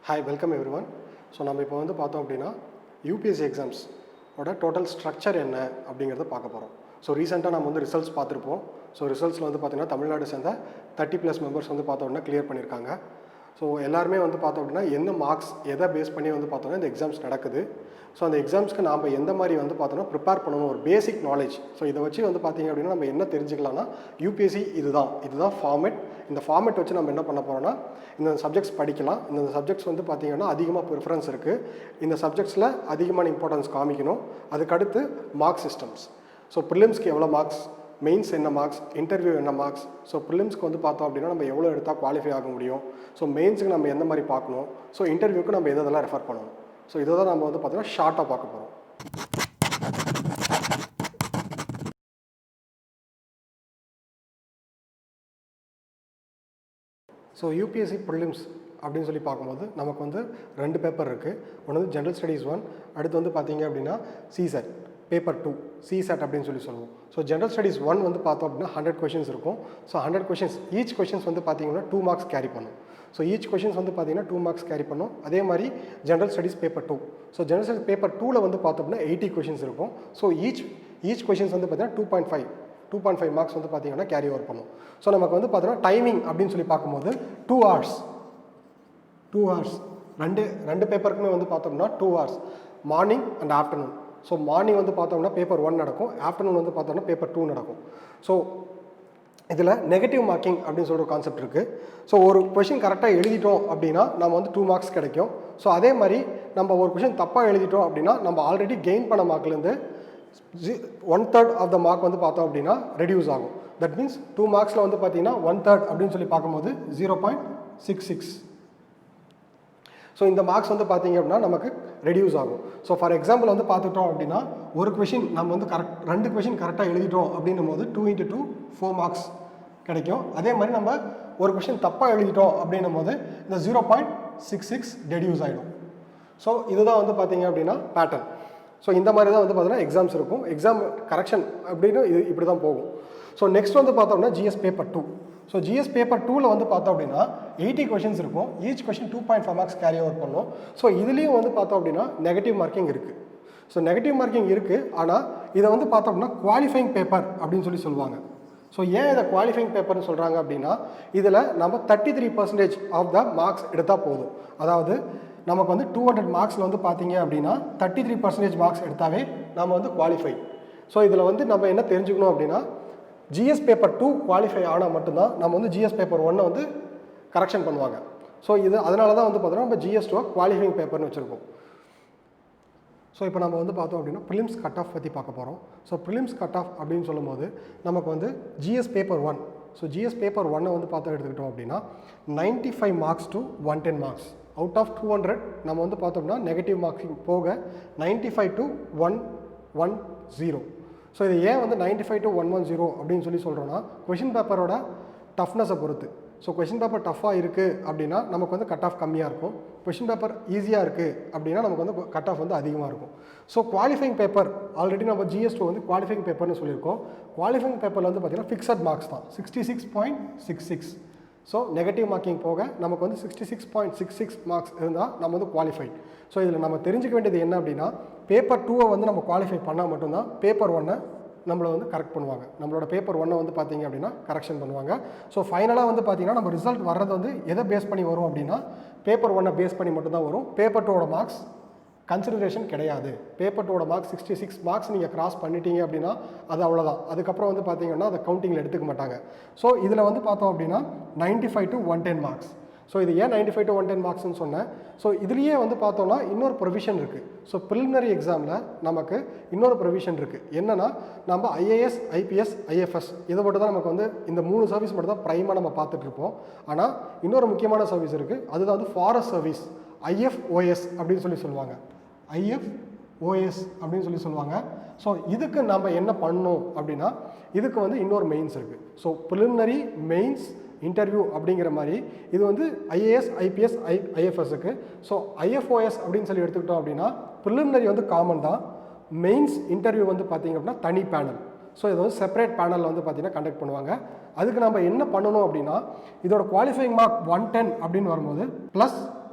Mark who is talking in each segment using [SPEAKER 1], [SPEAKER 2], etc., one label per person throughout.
[SPEAKER 1] Hi, welcome everyone. So நம்ம இப்போ வந்து பார்த்தோம் அப்படின்னா UPSC exams ஓட டோட்டல் ஸ்ட்ரக்சர் என்ன அப்படிங்கிறத பார்க்க போகிறோம். ஸோ ரீசெண்டாக நம்ம வந்து ரிசல்ட்ஸ் பார்த்துருப்போம். ஸோ ரிசல்ட்ஸில் வந்து பார்த்தீங்கன்னா தமிழ்நாடு சேர்ந்த 30+ மெம்பர்ஸ் வந்து பார்த்தோம் அப்படின்னா கிளியர் பண்ணியிருக்காங்க. ஸோ எல்லாருமே வந்து பார்த்தோம் அப்படின்னா எந்த மார்க்ஸ் எதை பேஸ் பண்ணி வந்து பார்த்தோம்னா இந்த எக்ஸாம்ஸ் நடக்குது. ஸோ அந்த எக்ஸாம்ஸ்க்கு நாம் எந்த மாதிரி வந்து பார்த்தோம்னா ப்ரிப்பேர் பண்ணணும், ஒரு பேசிக் நாலேஜ். ஸோ இதை வச்சு வந்து பார்த்தீங்க அப்படின்னா நம்ம என்ன தெரிஞ்சுக்கலாம்னா UPSC இதுதான் ஃபார்மேட். இந்த ஃபார்மேட் வச்சு நம்ம என்ன பண்ண போகிறோம்னா இந்த சப்ஜெக்ட்ஸ் படிக்கலாம். இந்த சப்ஜெக்ட்ஸ் வந்து பார்த்தீங்கன்னா அதிகமாக ப்ரிஃபரன்ஸ் இருக்குது. இந்த சப்ஜெக்ட்ஸில் அதிகமான இம்பார்ட்டன்ஸ் காமிக்கணும். அதுக்கடுத்து மார்க் சிஸ்டம்ஸ். ஸோ ப்ரிலிம்ஸ்க்கு எவ்வளோ மார்க்ஸ், மெயின்ஸ் என்ன மார்க்ஸ், இன்டர்வியூ என்ன மார்க்ஸ். ஸோ ப்ரிலிம்ஸ்க்கு வந்து பார்த்தோம் அப்படின்னா நம்ம எவ்வளோ எடுத்தால் குவாலிஃபை ஆக முடியும். ஸோ மெயின்ஸுக்கு நம்ம எந்த மாதிரி பார்க்கணும். ஸோ இன்டர்வியூக்கு நம்ம எதெல்லாம் ரெஃபர் பண்ணணும். ஸோ இதை தான் நம்ம வந்து பார்த்தீங்கன்னா ஷார்ட்டாக பார்க்க போகிறோம். ஸோ UPSC ப்ரிலிம்ஸ் அப்படின்னு சொல்லி பார்க்கும்போது நமக்கு வந்து 2 பேப்பர் இருக்குது. ஒன்று வந்து ஜென்ரல் ஸ்டடீஸ் 1, அடுத்து வந்து பார்த்தீங்க அப்படின்னா CSAT பேப்பர் 2, CSAT அப்படின்னு சொல்லி சொல்லுவோம். ஸோ ஜென்ரல் ஸ்டடீஸ் 1 வந்து பார்த்தோம் அப்படின்னா 100 கொஷின்ஸ் இருக்கும். ஸோ 100 கொஷின்ஸ், ஈச் கொஷின்ஸ் வந்து பார்த்தீங்கன்னா 2 மார்க்ஸ் கேரி பண்ணும். ஸோ ஈச் கொஷின்ஸ் வந்து பார்த்தீங்கன்னா 2 மார்க்ஸ் கேரி பண்ணும். அதே மாதிரி general studies paper 2. So general studies paper 2ல் வந்து பார்த்தோம் அப்படின்னா 80 கொஷின்ஸ் இருக்கும். ஸோ ஈச் கொஷின்ஸ் வந்து பார்த்தீங்கன்னா 2.5 மார்க்ஸ் வந்து பார்த்தீங்கன்னா கேரி ஓவர் பண்ணும். ஸோ நமக்கு வந்து பார்த்தீங்கன்னா டைமிங் அப்படின்னு சொல்லி பார்க்கும்போது 2 hours ரெண்டு பேப்பருக்குமே வந்து பார்த்தோம்னா 2 hours, morning and afternoon. So morning வந்து பார்த்தோம்னா பேப்பர் 1 நடக்கும், ஆஃப்டர்நூன் வந்து பார்த்தோம்னா பேப்பர் 2 நடக்கும். ஸோ இதில் நெகட்டிவ் மார்க்கிங் அப்படின்னு சொல்கிற கான்செப்ட் இருக்குது. ஸோ ஒரு கொஷின் கரெக்டாக எழுதிட்டோம் அப்படின்னா நம்ம வந்து 2 மார்க்ஸ் கிடைக்கும். ஸோ அதே மாதிரி நம்ம ஒரு கொஷின் தப்பாக எழுதிட்டோம் அப்படின்னா நம்ம ஆல்ரெடி கெயின் பண்ண மார்க்லேருந்து 1/3 ஆஃப் த மார்க் வந்து பார்த்தோம் அப்படின்னா ரெடியூஸ் ஆகும். தட் மீன்ஸ் 2 மார்க்ஸில் வந்து பார்த்தீங்கன்னா 1/3 அப்படின்னு சொல்லி பார்க்கும்போது 0.66. ஸோ இந்த மார்க்ஸ் வந்து பார்த்தீங்க அப்படின்னா நமக்கு ரெடியூஸ் ஆகும். ஸோ ஃபார் எக்ஸாம்பிள் வந்து பார்த்துட்டோம் அப்படின்னா ஒரு கொஷின் நம்ம வந்து 2 கொஷின் கரெக்டாக எழுதிட்டோம் அப்படின்னும் போது 2 × 2 4 மார்க்ஸ் கிடைக்கும். அதே மாதிரி நம்ம ஒரு கொஷின் தப்பாக எழுதிட்டோம் அப்படின்னும் போது இந்த 0.66 ரெடியூஸ் ஆகிடும். ஸோ இதுதான் வந்து பார்த்தீங்க அப்படின்னா பேட்டர்ன். ஸோ இந்த மாதிரி தான் வந்து பார்த்தீங்கன்னா எக்ஸாம்ஸ் இருக்கும். எக்ஸாம் கரெக்ஷன் அப்படின்னு இப்படி தான் போகும். ஸோ நெக்ஸ்ட் வந்து பார்த்தோம்னா GS paper 2. So GS paper 2ல் வந்து பார்த்தோம் அப்படின்னா 80 கொஷின்ஸ் இருக்கும். Each question 2.5 marks carry over பண்ணும். ஸோ இதுலேயும் வந்து பார்த்தோம் அப்படின்னா நெகட்டிவ் மார்க்கிங் இருக்குது. ஸோ நெகட்டிவ் மார்க்கிங் இருக்குது. ஆனால் இதை வந்து பார்த்தோம் அப்படின்னா குவாலிஃபைங் பேப்பர் அப்படின்னு சொல்லி சொல்லுவாங்க. ஸோ ஏன் இதை குவாலிஃபைங் பேப்பர்னு சொல்கிறாங்க அப்படின்னா இதில் நம்ம 33% ஆஃப் த மார்க்ஸ் எடுத்தால் போதும். அதாவது நமக்கு வந்து 200 மார்க்ஸில் வந்து பார்த்தீங்க அப்படின்னா 33% மார்க்ஸ் எடுத்தாவே நம்ம வந்து குவாலிஃபை. ஸோ இதில் வந்து நம்ம என்ன தெரிஞ்சுக்கணும் அப்படின்னா GS பேப்பர் 2 குவாலிஃபை ஆனால் மட்டும்தான் நம்ம வந்து GS பேப்பர் 1 வந்து கரெக்ஷன் பண்ணுவாங்க. ஸோ இது அதனால தான் வந்து பார்த்தோம்னா நம்ம GS 2 குவாலிஃபைங் பேப்பர்னு வச்சுருக்கோம். ஸோ இப்போ நம்ம வந்து பார்த்தோம் அப்படின்னா ப்ரிலிம்ஸ் கட் ஆஃப் பற்றி பார்க்க போகிறோம். ஸோ ப்ரிலிம்ஸ் கட் ஆஃப் அப்படின்னு சொல்லும்போது நமக்கு வந்து GS paper 1. So GS paper 1 வந்து பார்த்தோம் எடுத்துக்கிட்டோம் அப்படின்னா 95 marks to 110 marks. Out of 200 நம்ம வந்து பார்த்தோம்னா நெகட்டிவ் மார்க்கிங் போக 95 to 110. ஸோ இது ஏன் வந்து 95 to 110 அப்படின்னு சொல்லி சொல்கிறோன்னா கொஷின் பேப்பரோட டஃப்னஸை பொறுத்து. ஸோ கொஷின் பேப்பர் டஃப்பாக இருக்குது அப்படின்னா நமக்கு வந்து கட் ஆஃப் கம்மியாக இருக்கும். கொஷின் பேப்பர் ஈஸியாக இருக்குது அப்படின்னா நமக்கு வந்து கட் ஆஃப் வந்து அதிகமாக இருக்கும். ஸோ குவாலிஃபைங் பேப்பர் ஆல்ரெடி நம்ம GS 2 வந்து குவாலிஃபைங் பேப்பர்னு சொல்லியிருக்கோம். குவாலிஃபைங் பேப்பரில் வந்து பார்த்திங்கன்னா ஃபிக்ஸட் மார்க்ஸ் தான் 66.66. ஸோ நெகட்டிவ் மார்க்கிங் போக நமக்கு வந்து 66.66 மார்க்ஸ் இருந்தால் நம்ம வந்து குவாலிஃபை. ஸோ இதில் நம்ம தெரிஞ்சுக்க வேண்டியது என்ன அப்படின்னா பேப்பர் 2 வந்து நம்ம குவாலிஃபை பண்ணால் மட்டும்தான் பேப்பர் 1 நம்மளை வந்து கரெக்ட் பண்ணுவாங்க. நம்மளோட பேப்பர் 1 வந்து பார்த்தீங்க அப்படின்னா கரெக்ஷன் பண்ணுவாங்க. ஸோ ஃபைனலாக வந்து பார்த்தீங்கன்னா நம்ம ரிசல்ட் வர்றது வந்து எதை பேஸ் பண்ணி வரும் அப்படின்னா பேப்பர் 1 பேஸ் பண்ணி மட்டும்தான் வரும். பேப்பர் 2 மார்க்ஸ் கன்சிடரேஷன் கிடையாது. பேப்பர் 2 மார்க்ஸ் 66 மார்க்ஸ் நீங்கள் கிராஸ் பண்ணிட்டீங்க அப்படின்னா அது அவ்வளோதான். அதுக்கப்புறம் வந்து பார்த்தீங்கன்னா அதை கவுண்டிங்கில் எடுத்துக்க மாட்டாங்க. ஸோ இதில் வந்து பார்த்தோம் அப்படின்னா 95 to 110 மார்க்ஸ். ஸோ இது ஏன் 95 to 110 மார்க்ஸ்னு சொன்னேன். ஸோ இதுலேயே வந்து பார்த்தோம்னா இன்னொரு ப்ரொவிஷன் இருக்குது. ஸோ ப்ரிலிமினரி எக்ஸாமில் நமக்கு இன்னொரு ப்ரொவிஷன் இருக்குது. என்னென்னா நம்ம IAS, IPS, IFS இதை மட்டும் தான் நமக்கு வந்து இந்த 3 சர்வீஸ் மட்டும் தான் ப்ரைமாக நம்ம பார்த்துட்ருப்போம். ஆனால் இன்னொரு முக்கியமான சர்வீஸ் இருக்குது. அதுதான் வந்து ஃபாரஸ்ட் சர்வீஸ், IFOS அப்படின்னு சொல்லி சொல்லுவாங்க. IFOS அப்படின்னு சொல்லி சொல்லுவாங்க. ஸோ இதுக்கு நம்ம என்ன பண்ணணும் அப்படின்னா இதுக்கு வந்து இன்னொரு மெயின்ஸ் இருக்குது. ஸோ ப்ரிலிமினரி, மெயின்ஸ், இன்டர்வியூ அப்படிங்கிற மாதிரி இது வந்து IAS, IPS, IFSக்கு. ஸோ IFOS அப்படின்னு சொல்லி எடுத்துக்கிட்டோம் அப்படின்னா ப்ரிலிமினரி வந்து காமன் தான். மெயின்ஸ், இன்டர்வியூ வந்து பார்த்திங்க அப்படின்னா தனி பேனல். ஸோ இதை வந்து செப்பரேட் பேனலில் வந்து பார்த்திங்கன்னா கண்டக்ட் பண்ணுவாங்க. அதுக்கு நம்ம என்ன பண்ணணும் அப்படின்னா இதோட குவாலிஃபைங் மார்க் 110 அப்படின்னு வரும்போது ப்ளஸ்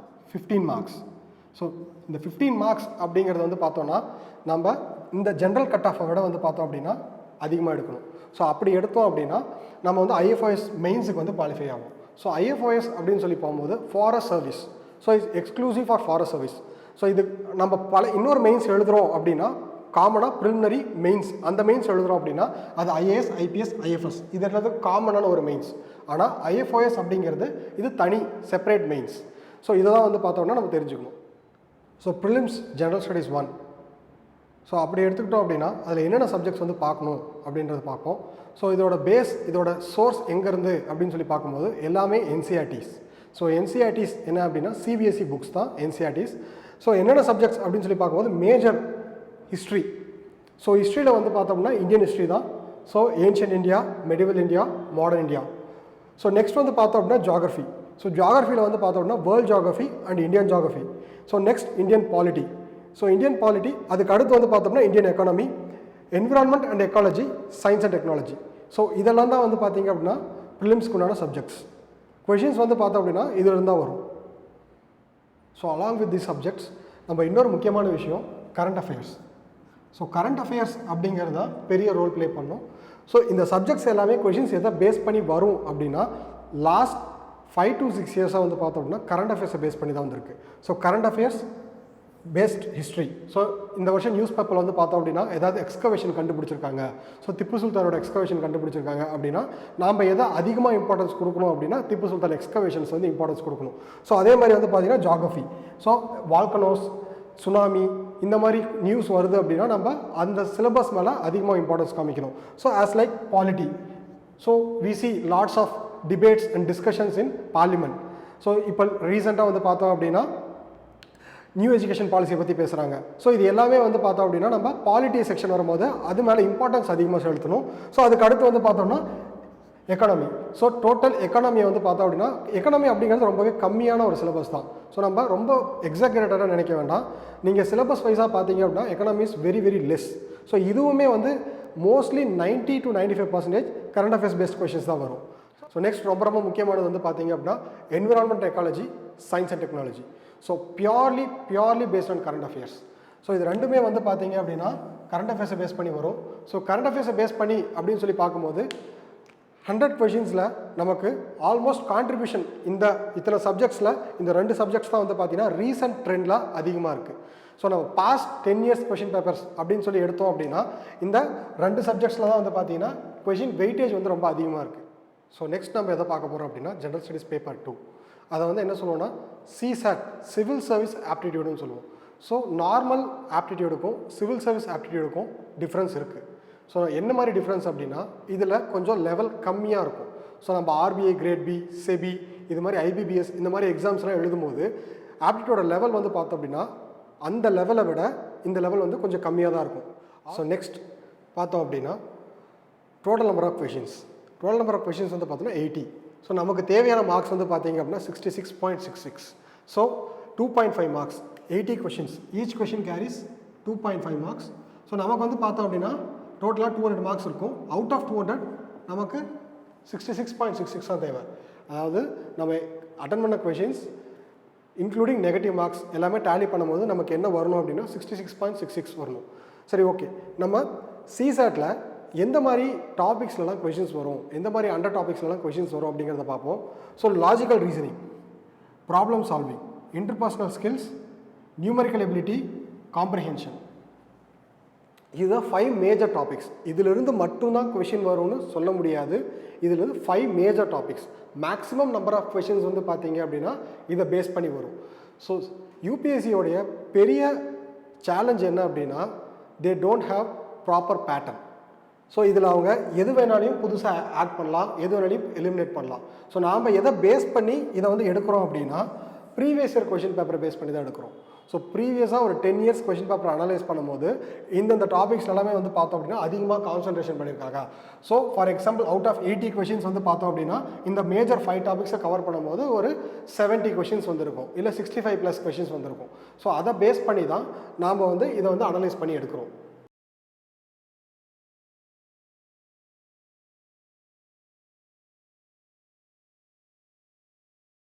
[SPEAKER 1] 15 மார்க்ஸ். ஸோ இந்த 15 மார்க்ஸ் அப்படிங்கிறது வந்து பார்த்தோன்னா நம்ம இந்த ஜென்ரல் கட் ஆஃபை விட வந்து பார்த்தோம் அப்படின்னா அதிகமாக எடுக்கணும். ஸோ அப்படி எடுத்தோம் அப்படின்னா நம்ம வந்து IFOS மெயின்ஸுக்கு வந்து குவாலிஃபை ஆகும். ஸோ IFOS அப்படின்னு சொல்லி போகும்போது forest service. So it's exclusive for forest service. So இது நம்ம இன்னொரு மெயின்ஸ் எழுதுகிறோம் அப்படின்னா காமனாக ப்ரிலிமினரி மெயின்ஸ் அந்த மெயின்ஸ் எழுதுகிறோம் அப்படின்னா அது IAS, IPS, IFS இது எல்லாத்துக்கு காமனான ஒரு மெயின்ஸ். ஆனால் IFOS அப்படிங்கிறது இது தனி செப்பரேட் மெயின்ஸ். ஸோ இதை தான் வந்து பார்த்தோம்னா நம்ம தெரிஞ்சுக்கணும். So prelims general studies 1. So அப்படி எடுத்துக்கிட்டோம் அப்படின்னா அதில் என்னென்ன சப்ஜெக்ட்ஸ் வந்து பார்க்கணும் அப்படின்றது பார்ப்போம். ஸோ இதோட பேஸ் இதோட சோர்ஸ் எங்கேருந்து அப்படின்னு சொல்லி பார்க்கும்போது எல்லாமே NCERTs. ஸோ NCERTs என்ன அப்படின்னா CBSE புக்ஸ் தான் NCERTs. ஸோ என்னென்ன சப்ஜெக்ட்ஸ் அப்படின்னு சொல்லி பார்க்கும்போது மேஜர் ஹிஸ்ட்ரி. ஸோ ஹிஸ்ட்ரியில் வந்து பார்த்தோம்னா இந்தியன் ஹிஸ்ட்ரி தான். So ancient India, medieval India, modern India. So next வந்து பார்த்தோம் அப்படின்னா ஜியாகிரஃபி. ஸோ ஜியாகிரஃபியில் வந்து பார்த்தோம் அப்படின்னா world geography and Indian geography. So next Indian polity. So Indian polity அதுக்கு அடுத்து வந்து பார்த்தோம்னா Indian economy, environment and ecology, science and technology. So இதெல்லாம் தான் வந்து பார்த்தீங்க அப்படின்னா ப்ரிலிம்ஸ்க்குண்டான சப்ஜெக்ட்ஸ். கொஷின்ஸ் வந்து பார்த்தோம் அப்படின்னா இதில் தான் வரும். So along with the subjects நம்ம இன்னொரு முக்கியமான விஷயம் current affairs. So current affairs அப்படிங்கிறது தான் பெரிய ரோல் ப்ளே பண்ணும். ஸோ இந்த சப்ஜெக்ட்ஸ் எல்லாமே கொஷின்ஸ் எதை பேஸ் பண்ணி வரும் அப்படின்னா லாஸ்ட் 5 to 6 இயர்ஸாக வந்து பார்த்தோம் அப்படின்னா கரண்ட் அஃபேர்ஸை பேஸ் பண்ணி தான் வந்திருக்கு. So current affairs paste history. So இந்த வருஷம் நியூஸ் பேப்பரில் வந்து பார்த்தோம் அப்படின்னா ஏதாவது எக்ஸ்கவேஷன் கண்டுபிடிச்சிருக்காங்க, ஸோ திப்பு சுல்தானோட எக்ஸ்கவேஷன் கண்டுபிடிச்சிருக்காங்க அப்படின்னா நாம் எதை அதிகமாக இம்பார்ட்டன்ஸ் கொடுக்கணும் அப்படின்னா திப்பு சுல்தான் எக்ஸ்கவேஷன்ஸ் வந்து இம்பார்ட்டன்ஸ் கொடுக்கணும். ஸோ அதே மாதிரி வந்து பார்த்தீங்கன்னா ஜியாகிரஃபி. ஸோ வால்கனோஸ், சுனாமி இந்த மாதிரி நியூஸ் வருது அப்படின்னா நம்ம அந்த சிலபஸ் மேலே அதிகமாக இம்பார்ட்டன்ஸ் காமிக்கணும். So as like polity. So we see lots of debates and discussions in parliament. So இப்போ ரீசெண்டாக வந்து பார்த்தோம் அப்படின்னா நியூ எஜுகேஷன் பாலிசியை பற்றி பேசுகிறாங்க. ஸோ இது எல்லாமே வந்து பார்த்தோம் அப்படின்னா நம்ம பாலிட்டி செக்ஷன் வரும்போது அது மேலே இம்பார்ட்டன்ஸ் அதிகமாக செலுத்தணும். ஸோ அதுக்கு அடுத்து வந்து பார்த்தோம்னா எக்கானமி. ஸோ டோட்டல் எக்கானமியை வந்து பார்த்தோம் அப்படின்னா எக்கானமி அப்படிங்கிறது ரொம்பவே கம்மியான ஒரு சிலபஸ் தான். ஸோ நம்ம ரொம்ப எக்ஸாகரேட்டடாக நினைக்க வேண்டாம். நீங்கள் சிலபஸ் வைஸாக பார்த்தீங்க அப்படின்னா economy is very very less. So இதுவுமே வந்து mostly 90 to 95% current affairs paste questions தான் வரும். ஸோ நெக்ஸ்ட் ரொம்ப ரொம்ப முக்கியமானது வந்து பார்த்தீங்க அப்படின்னா environment, ecology, science and technology. So purely based on current affairs. So இது ரெண்டுமே வந்து பார்த்தீங்க அப்படின்னா கரண்ட் அஃபேர்ஸை பேஸ் பண்ணி வரும். ஸோ கரண்ட் அஃபேர்ஸை பேஸ் பண்ணி அப்படின்னு சொல்லி பார்க்கும்போது 100 கொஷின்ஸில் நமக்கு ஆல்மோஸ்ட் கான்ட்ரிபியூஷன் இத்தனை சப்ஜெக்ட்ஸில் இந்த 2 சப்ஜெக்ட்ஸ் தான் வந்து பார்த்தீங்கன்னா ரீசன்ட் ட்ரெண்டில் அதிகமாக இருக்குது. ஸோ நம்ம பாஸ்ட் 10 years கொஷின் பேப்பர்ஸ் அப்படின்னு சொல்லி எடுத்தோம் அப்படின்னா இந்த 2 சப்ஜெக்ட்ஸில் தான் வந்து பார்த்தீங்கன்னா கொஷின் வெயிட்டேஜ் வந்து ரொம்ப அதிகமாக இருக்குது. ஸோ நெக்ஸ்ட் நம்ம எதை பார்க்க போகிறோம் அப்படின்னா ஜெனரல் ஸ்டடீஸ் பேப்பர் 2. அதை வந்து என்ன சொல்லுவோம்னா CSAT சிவில் சர்வீஸ் ஆப்டிடியூடுன்னு சொல்லுவோம். ஸோ நார்மல் ஆப்டிடியூடுக்கும் சிவில் சர்வீஸ் ஆப்டிடியூடுக்கும் டிஃப்ரென்ஸ் இருக்குது. ஸோ என்ன மாதிரி டிஃப்ரென்ஸ் அப்படின்னா இதில் கொஞ்சம் லெவல் கம்மியாக இருக்கும். ஸோ நம்ம RBI, கிரேட் பி, செபி இது மாதிரி IBPS இந்த மாதிரி எக்ஸாம்ஸ்லாம் எழுதும்போது ஆப்டிடியூடோட லெவல் வந்து பார்த்தோம் அப்படின்னா அந்த லெவலை விட இந்த லெவல் வந்து கொஞ்சம் கம்மியாக தான் இருக்கும். ஸோ நெக்ஸ்ட் பார்த்தோம் அப்படின்னா total number of questions. Total number of questions வந்து பார்த்தோன்னா 80. ஸோ நமக்கு தேவையான மார்க்ஸ் வந்து பார்த்தீங்க அப்படின்னா 66.66. So 2.5 marks 80 questions. Each question carries 2.5 marks. So நமக்கு வந்து பார்த்தோம் அப்படின்னா டோட்டலாக 200 மார்க்ஸ் இருக்கும். அவுட் ஆஃப் 200 நமக்கு 66.66 தான் தேவை. அதாவது நம்ம அட்டன் பண்ண கொஷின்ஸ் இன்க்ளூடிங் நெகட்டிவ் மார்க்ஸ் எல்லாமே டேலி பண்ணும்போது நமக்கு என்ன வரணும் அப்படின்னா 66.66 வரணும். சரி, ஓகே. நம்ம CSATல எந்த மாதிரி டாபிக்ஸ்லாம் கொஷின்ஸ் வரும், எந்த மாதிரி அண்டர் டாபிக்ஸ்லாம் கொஷின்ஸ் வரும் அப்படிங்கிறத பார்ப்போம். So logical reasoning, problem solving, interpersonal skills, numerical ability, comprehension. இதுதான் 5 மேஜர் டாபிக்ஸ். இதிலிருந்து மட்டும்தான் கொஷின் வரும்னு சொல்ல முடியாது. இதிலிருந்து 5 major topics. Maximum number of questions வந்து பார்த்தீங்க அப்படின்னா இதை பேஸ் பண்ணி வரும். ஸோ யூபிஎஸ்சியோடைய பெரிய சேலஞ்ச் என்ன அப்படின்னா they don't have proper pattern. So இதில் அவங்க எது வேணாலையும் புதுசாக ஆட் பண்ணலாம், எது வேணாலையும் எலிமினேட் பண்ணலாம். ஸோ நாம் எதை பேஸ் பண்ணி இதை வந்து எடுக்கிறோம் அப்படின்னா ப்ரீவியஸ் இயர் கொஷின் பேப்பரை பேஸ் பண்ணி தான் எடுக்கிறோம். ஸோ ப்ரீவியஸாக ஒரு 10 years கொஷின் பேப்பர் அனலைஸ் பண்ணும்போது இந்த டாபிக்ஸ் எல்லாமே வந்து பார்த்தோம் அப்படின்னா அதிகமாக கான்சன்ட்ரேஷன் பண்ணியிருக்காங்க. So for example out of 80 questions வந்து பார்த்தோம் அப்படின்னா இந்த மேஜர் 5 டாபிக்ஸை கவர் பண்ணும்போது ஒரு 70 கொஷின்ஸ் வந்திருக்கும், இல்லை 65+ கொஷின்ஸ் வந்திருக்கும். ஸோ அதை பேஸ் பண்ணி தான் நாம் வந்து இதை வந்து அனலைஸ் பண்ணி எடுக்கிறோம்.